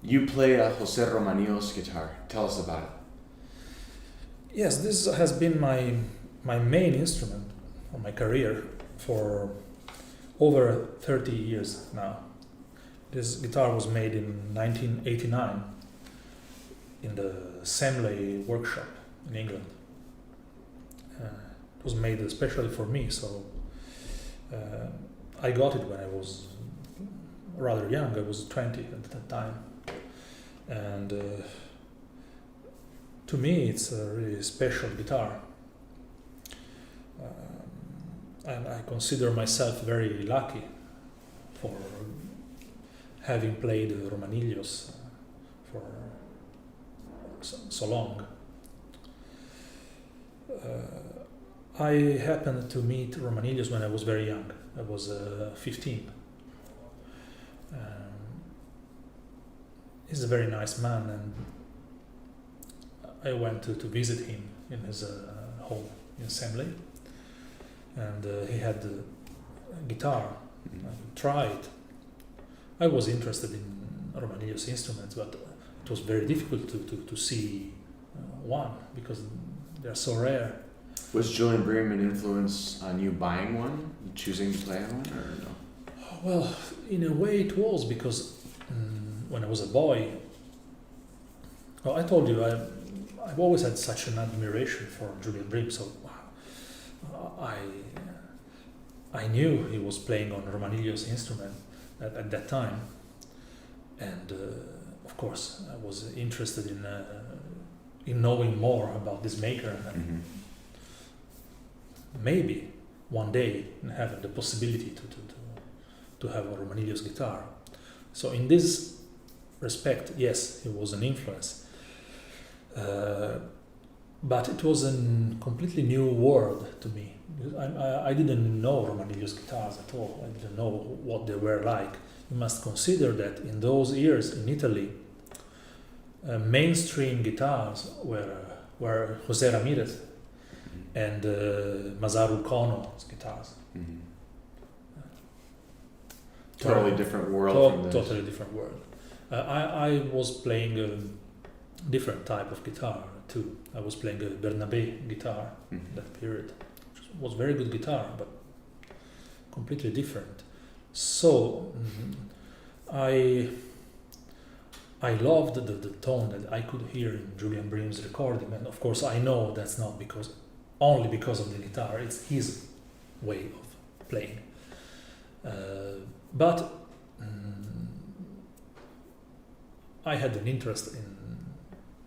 You play a José Romanillos guitar. Tell us about it. Yes, this has been my main instrument of my career for over 30 years now. This guitar was made in 1989 in the Semley workshop in England. It was made especially for me, so I got it when I was rather young. I was 20 at that time, and to me it's a really special guitar. And I consider myself very lucky for having played Romanillos for so long. I happened to meet Romanillos when I was very young. I was 15. He's a very nice man, and I went to visit him in his home in Semley, and he had a guitar. I tried. I was interested in Romanillos instruments, but it was very difficult to see one because they're so rare. Was Julian Bream an influence on you buying one, choosing to play on one, or no? Well, in a way it was, because when I was a boy, well, I told you I've always had such an admiration for Julian Bream, so I knew he was playing on Romanillos instrument at that time, and of course I was interested in knowing more about this maker, and maybe one day having the possibility to have a Romanillos guitar. So in this respect, yes, he was an influence. But it was a completely new world to me. I didn't know Romanillos guitars at all. I didn't know what they were like. You must consider that in those years in Italy, mainstream guitars were José Ramirez and Masaru Kono's guitars. Totally different world from this. Totally different world. I was playing a different type of guitar too. I was playing a Bernabé guitar in that period, which was very good guitar, but completely different. So I loved the tone that I could hear in Julian Bream's recording, and of course I know that's not only because of the guitar. It's his way of playing. But I had an interest in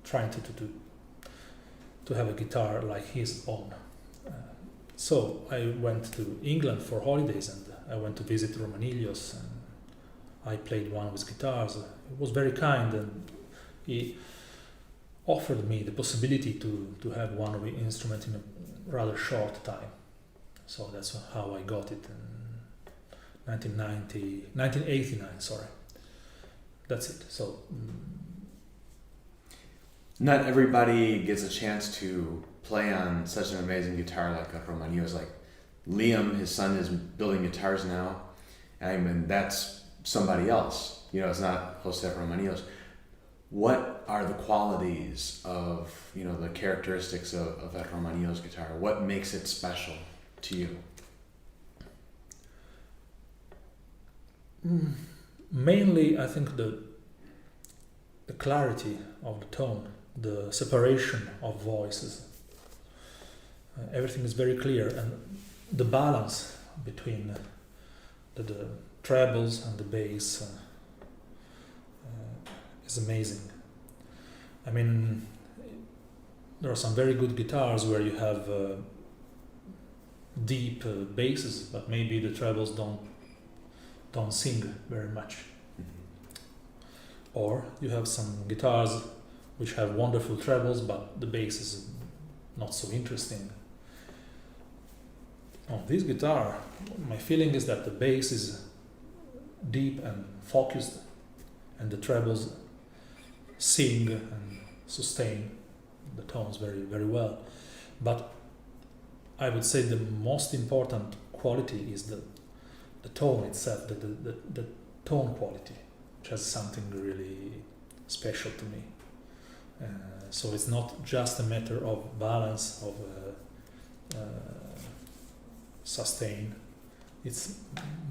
trying to have a guitar like his own. So I went to England for holidays, and I went to visit Romanillos, and I played one of his guitars. He was very kind, and he offered me the possibility to have one of the instruments in a rather short time. So that's how I got it in 1989, sorry. That's it. So not everybody gets a chance to play on such an amazing guitar like a Romanillos. Like Liam, his son, is building guitars now. I mean, that's somebody else. It's not José Romanillos. What are the qualities of, the characteristics of that Romanillos guitar? What makes it special to you? Mainly, I think the clarity of the tone, the separation of voices. Everything is very clear, and the balance between the trebles and the bass is amazing. I mean, there are some very good guitars where you have deep basses, but maybe the trebles don't sing very much. Or you have some guitars which have wonderful trebles, but the bass is not so interesting. On this guitar, my feeling is that the bass is deep and focused, and the trebles sing and sustain the tones very, very well. But I would say the most important quality is the tone itself, the tone quality, which has something really special to me. So it's not just a matter of balance, of sustain. It's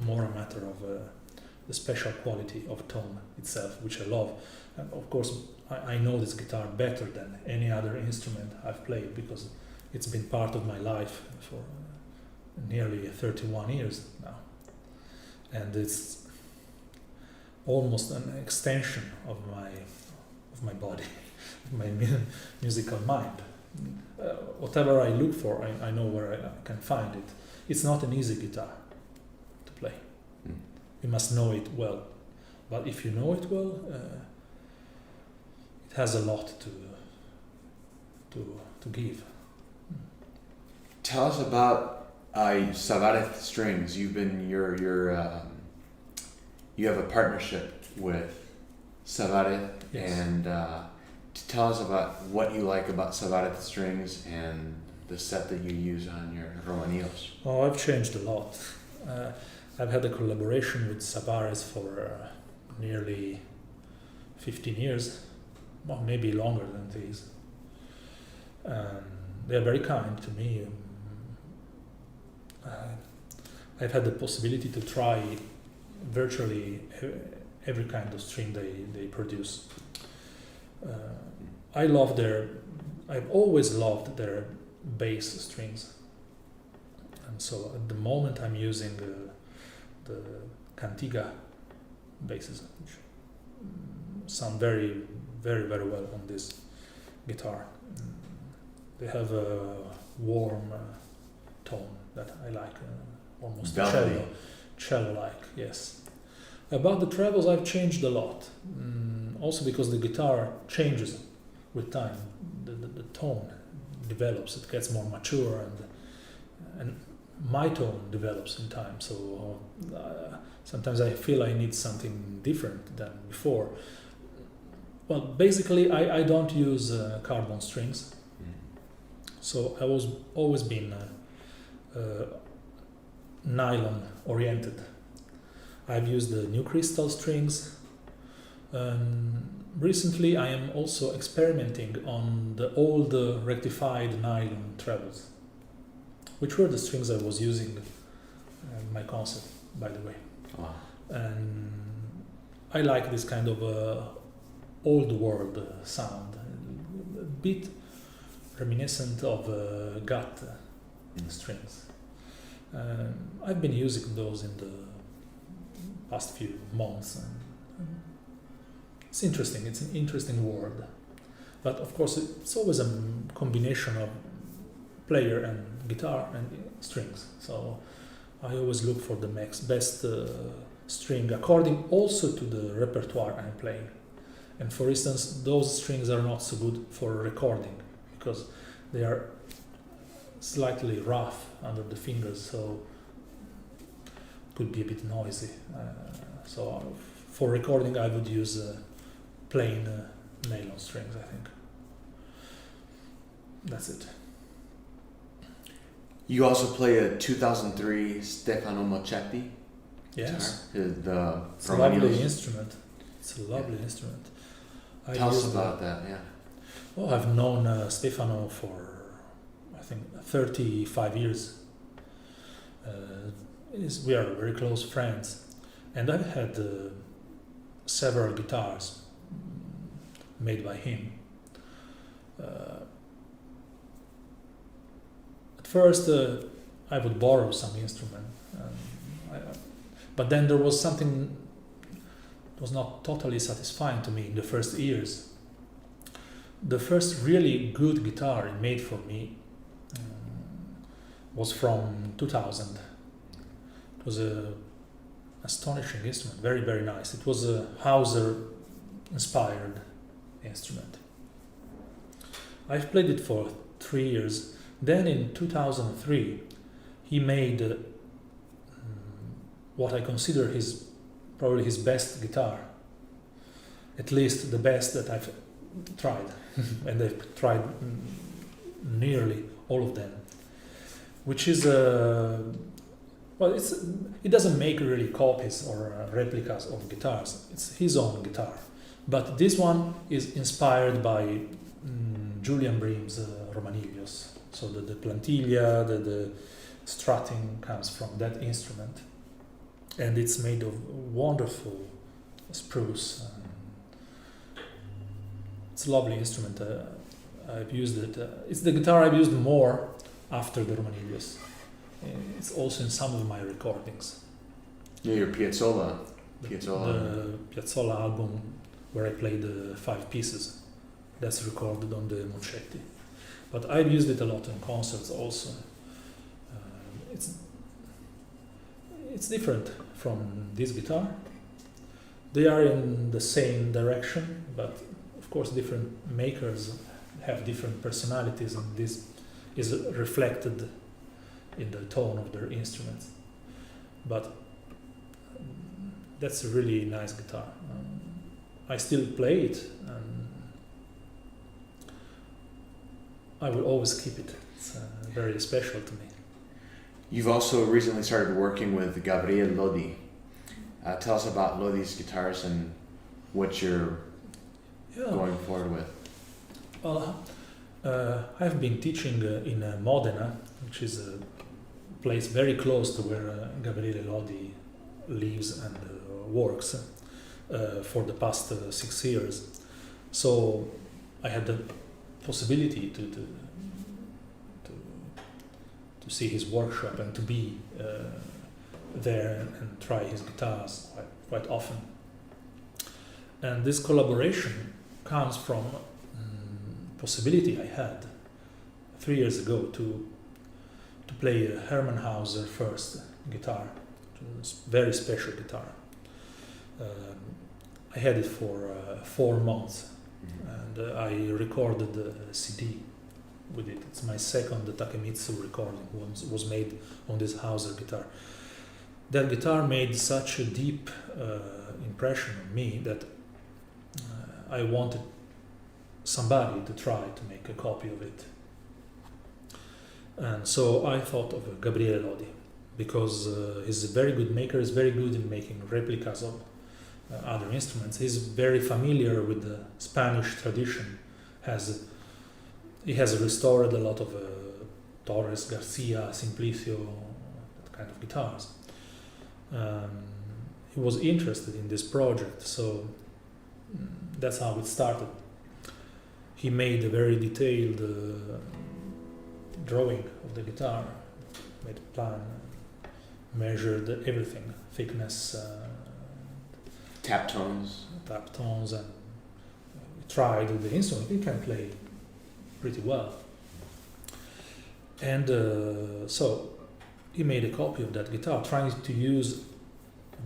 more a matter of the special quality of tone itself, which I love. And of course, I know this guitar better than any other instrument I've played because it's been part of my life for nearly 31 years now. And it's almost an extension of my body, of my musical mind. Whatever I look for, I know where I can find it. It's not an easy guitar to play. You must know it well. But if you know it well, it has a lot to give. Tell us about Savarez Strings. You have a partnership with Savarez, Yes. and tell us about what you like about Savarez Strings and the set that you use on your Romanillos. Oh, I've changed a lot. I've had a collaboration with Savarez for nearly 15 years, well, maybe longer than this. They're very kind to me. I've had the possibility to try virtually every kind of string they produce. I've always loved their bass strings. And so at the moment I'm using the Cantiga basses, which sound very, very, very well on this guitar. They have a warm tone that I like, almost cello-like, yes. About the trebles, I've changed a lot. Also because the guitar changes with time. The tone develops, it gets more mature, and my tone develops in time. So sometimes I feel I need something different than before. Well, basically, I don't use carbon strings. So I was always been nylon oriented. I've used the new crystal strings. Recently I am also experimenting on the old rectified nylon trebles, which were the strings I was using in my concert, by the way. Wow. And I like this kind of old world sound, a bit reminiscent of gut strings. I've been using those in the past few months. And it's interesting. It's an interesting world, but of course it's always a combination of player and guitar and strings. So I always look for the best string according also to the repertoire I'm playing. And for instance, those strings are not so good for recording because they are slightly rough under the fingers, so could be a bit noisy. So for recording I would use plain nylon strings, I think. That's it. You also play a 2003 Stefano Moccetti Yes. guitar. It's a lovely instrument. It's a lovely instrument. Tell us about that, yeah. Oh, I've known Stefano for, I think, 35 years. We are very close friends. And I've had several guitars made by him. At first, I would borrow some instrument. But then there was something that was not totally satisfying to me in the first years. The first really good guitar he made for me was from 2000. It was an astonishing instrument, very, very nice. It was a Hauser-inspired instrument. I've played it for 3 years. Then in 2003, he made what I consider probably his best guitar. At least the best that I've tried. And I've tried nearly all of them. Which is it doesn't make really copies or replicas of guitars. It's his own guitar, But this one is inspired by Julian Bream's Romanillos. So the plantilla, the strutting comes from that instrument. And it's made of wonderful spruce. It's a lovely instrument. I've used it. It's the guitar I've used more after the Romanillos. It's also in some of my recordings. Yeah, your Piazzolla. The Piazzolla album where I played 5 pieces. That's recorded on the Moccetti. But I've used it a lot in concerts also. It's different from this guitar. They are in the same direction, but of course different makers have different personalities, and this is reflected in the tone of their instruments. But that's a really nice guitar. I still play it, and I will always keep it. It's very special to me. You've also recently started working with Gabriele Lodi. Tell us about Lodi's guitars and what you're going forward with. Well, I've been teaching in Modena, which is a place very close to where Gabriele Lodi lives and works for the past 6 years. So I had the possibility to see his workshop and to be there and try his guitars quite often. And this collaboration comes from possibility I had 3 years ago to play a Hermann Hauser first guitar, very special guitar. I had it for 4 months, and I recorded a CD with it. It's my second Takemitsu recording, was made on this Hauser guitar. That guitar made such a deep impression on me that I wanted somebody to try to make a copy of it. And so I thought of Gabriele Lodi, because he's a very good maker, he's very good in making replicas of other instruments. He's very familiar with the Spanish tradition. He has restored a lot of Torres, Garcia, Simplicio, that kind of guitars. He was interested in this project, so that's how it started. He made a very detailed drawing of the guitar, made a plan, measured everything, thickness, tap tones, and tried the instrument. He can play pretty well. And so he made a copy of that guitar, trying to use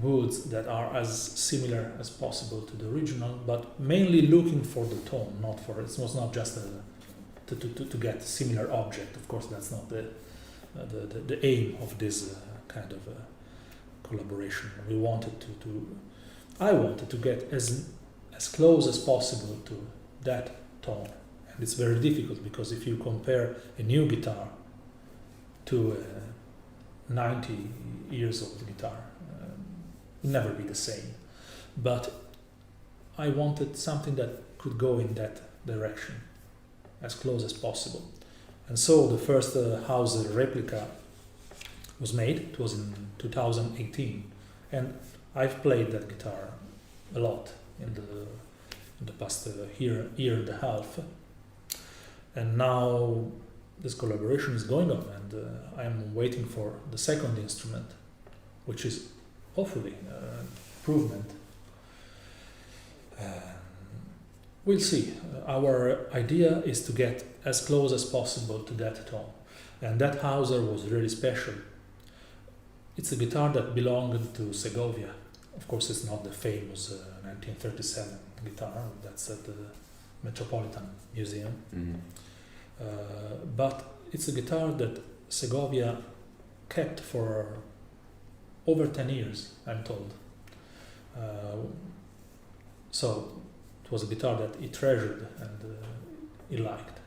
woods that are as similar as possible to the original, but mainly looking for the tone, it was not just to get a similar object. Of course, that's not the aim of this kind of collaboration. I wanted to get as close as possible to that tone. And it's very difficult, because if you compare a new guitar to a 90 years old guitar, it will never be the same. But I wanted something that could go in that direction, as close as possible. And so the first Hauser replica was made. It was in 2018, and I've played that guitar a lot in the past year and a half. And now this collaboration is going on, and I'm waiting for the second instrument, which is hopefully improvement. We'll see. Our idea is to get as close as possible to that tone, and that Hauser was really special. It's a guitar that belonged to Segovia. Of course, it's not the famous 1937 guitar that's at the Metropolitan Museum. Mm-hmm. But it's a guitar that Segovia kept for over 10 years, I'm told. So it was a guitar that he treasured and he liked.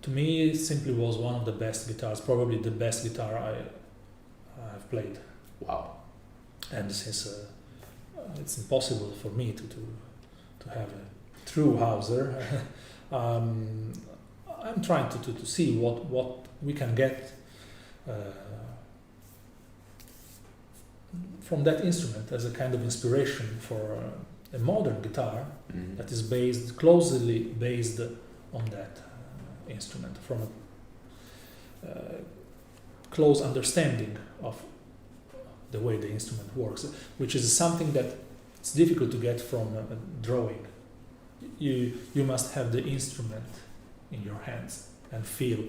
To me, it simply was one of the best guitars, probably the best guitar I've played. Wow. And since it's impossible for me to have a true Hauser. I'm trying to see what we can get from that instrument as a kind of inspiration for a modern guitar that is closely based on that instrument, from a close understanding of the way the instrument works, which is something that it's difficult to get from a drawing. You must have the instrument in your hands and feel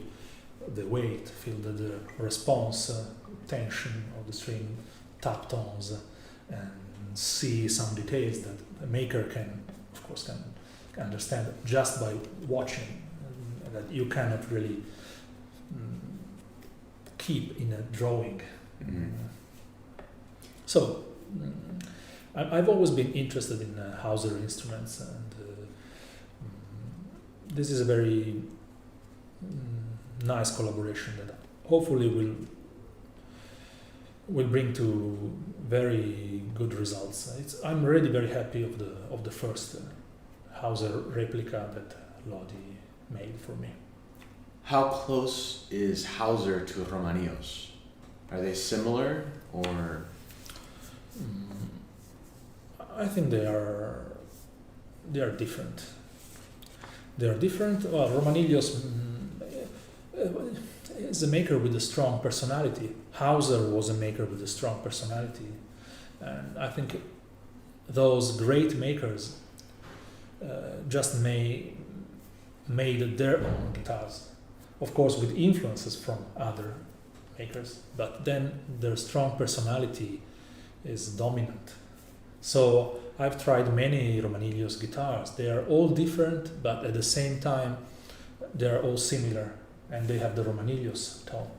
the weight, feel the response, tension of the string, tap tones, and see some details that a maker can understand just by watching, that you cannot really keep in a drawing. So I've always been interested in Hauser instruments, and this is a very nice collaboration that hopefully will bring to very good results. I'm really very happy of the first Hauser replica that Lodi made for me. How close is Hauser to Romanillos? Are they similar, or? I think they are different. They are different. Well, Romanillos is a maker with a strong personality. Hauser was a maker with a strong personality, and I think those great makers just made their own guitars, of course with influences from other makers, but then their strong personality is dominant. So I've tried many Romanillos guitars. They are all different, but at the same time they are all similar, and they have the Romanillos tone.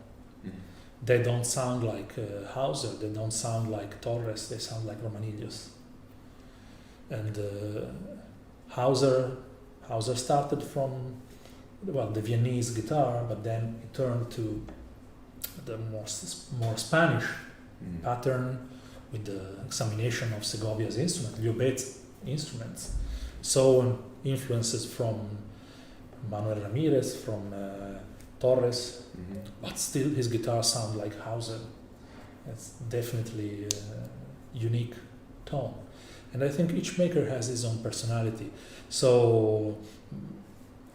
They don't sound like Hauser, they don't sound like Torres, they sound like Romanillos. And Hauser started from the Viennese guitar, but then it turned to the more Spanish pattern with the examination of Segovia's instrument, Llobet's instruments. So influences from Manuel Ramirez, from Torres, but still his guitar sounds like Hauser. It's definitely a unique tone. And I think each maker has his own personality. So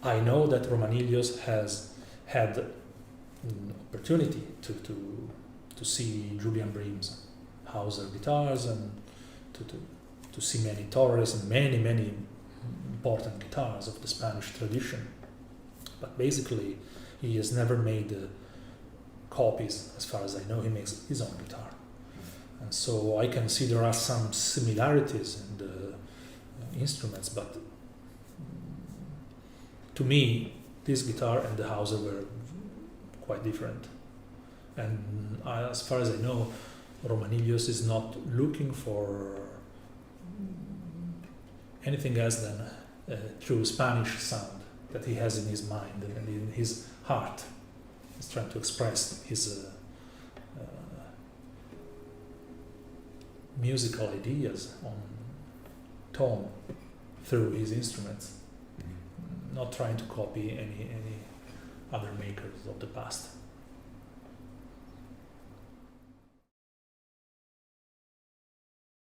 I know that Romanillos has had an opportunity to see Julian Bream's Hauser guitars, and to see many Torres and many important guitars of the Spanish tradition. But basically, he has never made copies. As far as I know, he makes his own guitar. And so I can see there are some similarities in the instruments, but to me, this guitar and the Hauser were quite different. And as far as I know, Romanillos is not looking for anything else than a true Spanish sound that he has in his mind and in his heart. He's trying to express his musical ideas on tone through his instruments, not trying to copy any other makers of the past.